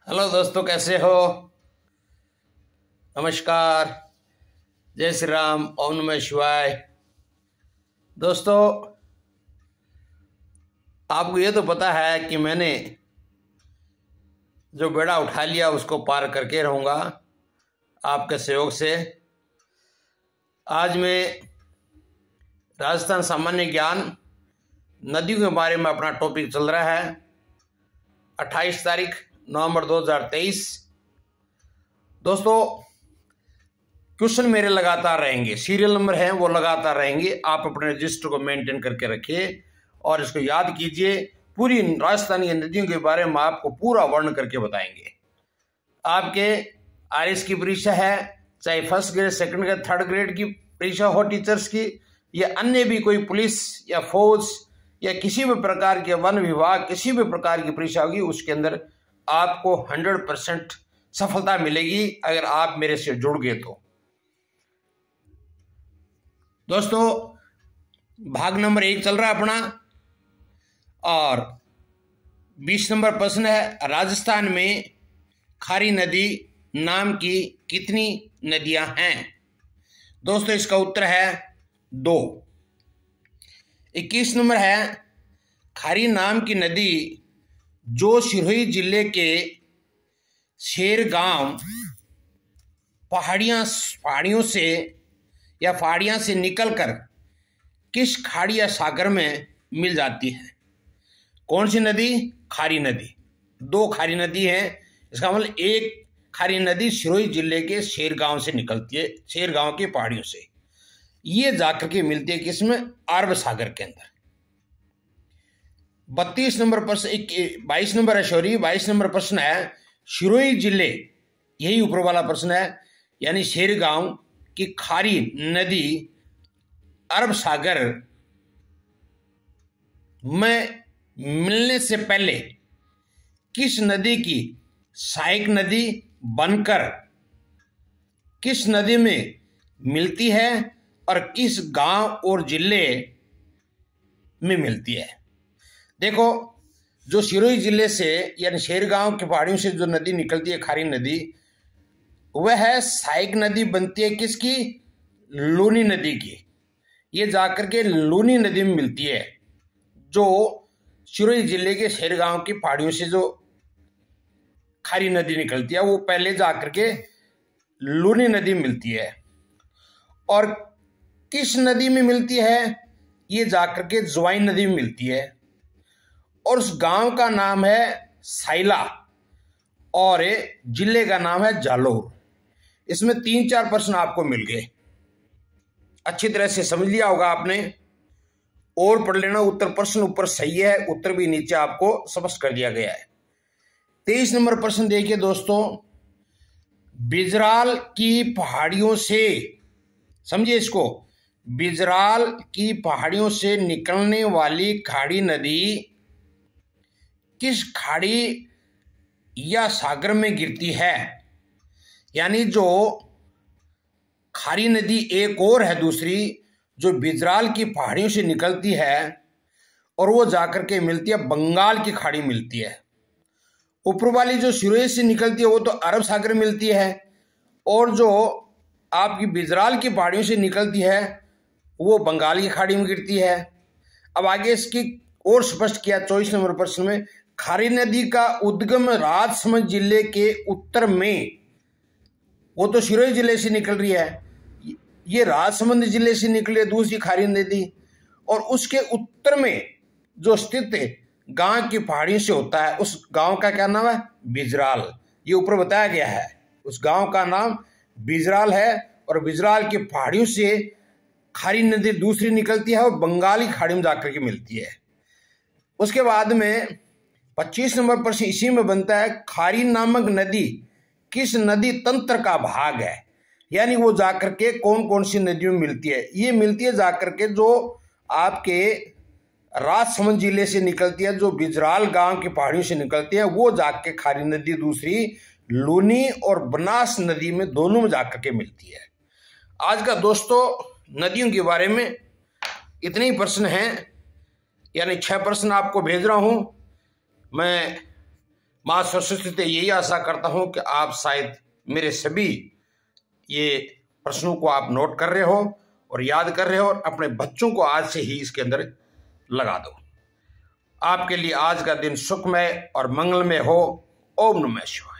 Hello दोस्तों, कैसे हो? नमस्कार, जय श्री राम, ओम नमः शिवाय। दोस्तों, आपको ये तो पता है कि मैंने जो बेड़ा उठा लिया उसको पार करके रहूँगा आपके सहयोग से। आज मैं राजस्थान सामान्य ज्ञान नदियों के बारे में अपना टॉपिक चल रहा है। 28 तारीख नवंबर 2023। दोस्तों, क्वेश्चन मेरे लगातार रहेंगे, सीरियल नंबर हैं वो लगातार रहेंगे। आप अपने रजिस्टर को मेंटेन करके रखिए और इसको याद कीजिए। पूरी राजस्थानी नदियों के बारे में आपको पूरा वर्णन करके बताएंगे। आपके आरएस की परीक्षा है, चाहे first grade, second grade, third grade की परीक्षा हो टीचर्स की, या अन्य भी कोई पुलिस या फौज या किसी भी प्रकार के वन विभाग किसी भी प्रकार की परीक्षा होगी, उसके अंदर आपको 100% सफलता मिलेगी अगर आप मेरे से जुड़ गए तो। दोस्तों, भाग नंबर 1 चल रहा है अपना और 20 नंबर प्रश्न है, राजस्थान में खारी नदी नाम की कितनी नदियां हैं? दोस्तों, इसका उत्तर है 2। 21 नंबर है, खारी नाम की नदी जो सिरोही जिले के शेरगांव पहाड़ियों से या पहाड़ियां से निकलकर किस खाड़ी या सागर में मिल जाती है? कौन सी नदी? खारी नदी। 2 खारी नदी है। इसका मतलब एक खारी नदी सिरोही जिले के शेरगांव से निकलती है, शेरगांव की पहाड़ियों से। ये जाकर के मिलती है किसमें? अरब सागर के अंदर। 22 नंबर प्रश्न 22 नंबर है, सॉरी 22 नंबर प्रश्न है, सिरोही जिले, यही ऊपर वाला प्रश्न है, यानी शेरगांव की खारी नदी अरब सागर में मिलने से पहले किस नदी की सहायक नदी बनकर किस नदी में मिलती है और किस गांव और जिले में मिलती है? देखो, जो सिरोही जिले से यानी शेरगांव के पहाड़ियों से जो नदी निकलती है खारी नदी, वह है सहायक नदी बनती है किसकी? लूनी नदी की। ये जाकर के लूनी नदी में मिलती है। जो सिरोही जिले के शेरगांव की पहाड़ियों से जो खारी नदी निकलती है वो पहले जाकर के लूनी नदी में मिलती है। और किस नदी में मिलती है? ये जाकर के ज्वाइन नदी में मिलती है। और उस गांव का नाम है साइला और जिले का नाम है जालोर। इसमें 3-4 प्रश्न आपको मिल गए। अच्छी तरह से समझ लिया होगा आपने, और पढ़ लेना। उत्तर प्रश्न ऊपर सही है, उत्तर भी नीचे आपको स्पष्ट कर दिया गया है। 23 नंबर प्रश्न देखिए दोस्तों, बिजराल की पहाड़ियों से, समझिए इसको, बिजराल की पहाड़ियों से निकलने वाली खाड़ी नदी किस खाड़ी या सागर में गिरती है? यानी जो खारी नदी एक और है दूसरी, जो बिजराल की पहाड़ियों से निकलती है और वो जाकर के मिलती है बंगाल की खाड़ी मिलती है। ऊपर वाली जो सिरोही से निकलती है वो तो अरब सागर मिलती है, और जो आपकी बिजराल की पहाड़ियों से निकलती है वो बंगाल की खाड़ी में गिरती है। अब आगे इसकी और स्पष्ट किया 24 नंबर प्रश्न में, खारी नदी का उद्गम राजसमंद जिले के उत्तर में, वो तो सिरोही जिले से निकल रही है, ये राजसमंद जिले से निकली है दूसरी खारी नदी, और उसके उत्तर में जो स्थित गांव की पहाड़ी से होता है, उस गांव का क्या नाम है? बिजराल। ये ऊपर बताया गया है, उस गांव का नाम बिजराल है। और बिजराल की पहाड़ियों से खारी नदी दूसरी निकलती है और बंगाली खाड़ी में जाकर के मिलती है। उसके बाद में 25 नंबर प्रश्न इसी में बनता है, खारी नामक नदी किस नदी तंत्र का भाग है? यानी वो जाकर के कौन कौन सी नदियों में मिलती है? ये मिलती है जाकर के जो आपके राजसमंद जिले से निकलती है, जो बिजराल गांव की पहाड़ियों से निकलती है, वो जाके खारी नदी दूसरी लूनी और बनास नदी में, दोनों में जाकर के मिलती है। आज का दोस्तों नदियों के बारे में इतने ही प्रश्न हैं, यानी 6 प्रश्न आपको भेज रहा हूं मैं। माँ सरस्वती से यही आशा करता हूं कि आप शायद मेरे सभी ये प्रश्नों को आप नोट कर रहे हो और याद कर रहे हो और अपने बच्चों को आज से ही इसके अंदर लगा दो। आपके लिए आज का दिन सुखमय और मंगलमय हो। ओम नमः शिवाय।